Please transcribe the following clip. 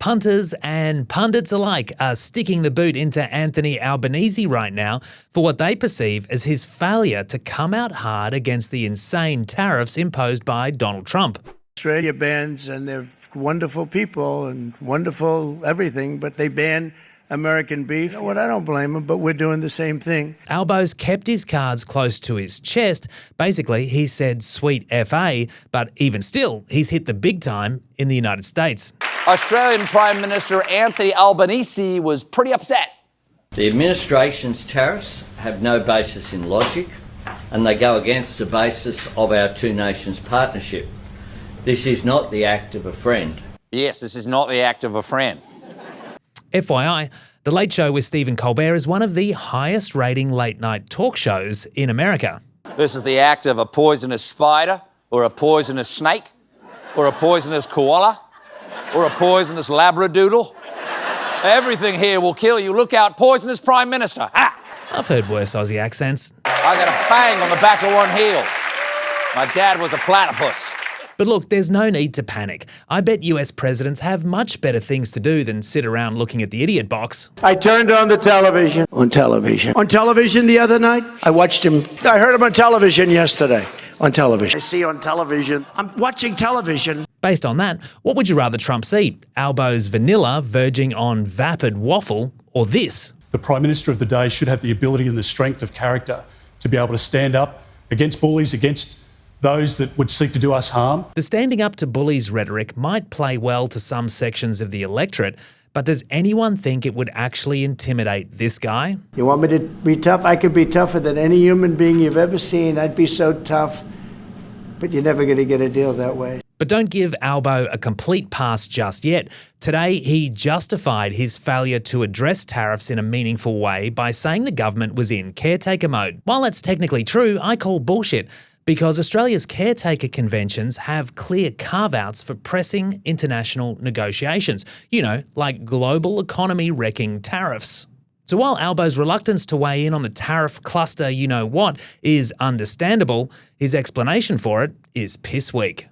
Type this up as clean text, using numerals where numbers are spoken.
Punters and pundits alike are sticking the boot into Anthony Albanese right now for what they perceive as his failure to come out hard against the insane tariffs imposed by Donald Trump. Australia bans, and they're wonderful people and wonderful everything, but they ban American beef. You know what? I don't blame them, but we're doing the same thing. Albo's kept his cards close to his chest. Basically, he said sweet FA, but even still, he's hit the big time in the United States. Australian Prime Minister Anthony Albanese was pretty upset. The administration's tariffs have no basis in logic, and they go against the basis of our two nations partnership. This is not the act of a friend. Yes, this is not the act of a friend. FYI, The Late Show with Stephen Colbert is one of the highest rating late-night talk shows in America. This is the act of a poisonous spider, or a poisonous snake, or a poisonous koala, or a poisonous labradoodle. Everything here will kill you. Look out, poisonous Prime Minister. Ah! I've heard worse Aussie accents. I got a fang on the back of one heel. My dad was a platypus. But look, there's no need to panic. I bet US presidents have much better things to do than sit around looking at the idiot box. I turned on the television. On television the other night. I watched him. I heard him on television yesterday. On television. I see on television. I'm watching television. Based on that, what would you rather Trump see? Albo's vanilla verging on vapid waffle, or this? The Prime Minister of the day should have the ability and the strength of character to be able to stand up against bullies, against those that would seek to do us harm. The standing up to bullies rhetoric might play well to some sections of the electorate, but does anyone think it would actually intimidate this guy? You want me to be tough? I could be tougher than any human being you've ever seen. I'd be so tough, but you're never going to get a deal that way. But don't give Albo a complete pass just yet. Today, he justified his failure to address tariffs in a meaningful way by saying the government was in caretaker mode. While that's technically true, I call bullshit, because Australia's caretaker conventions have clear carve-outs for pressing international negotiations, like global economy wrecking tariffs. So while Albo's reluctance to weigh in on the tariff cluster is understandable, his explanation for it is piss weak.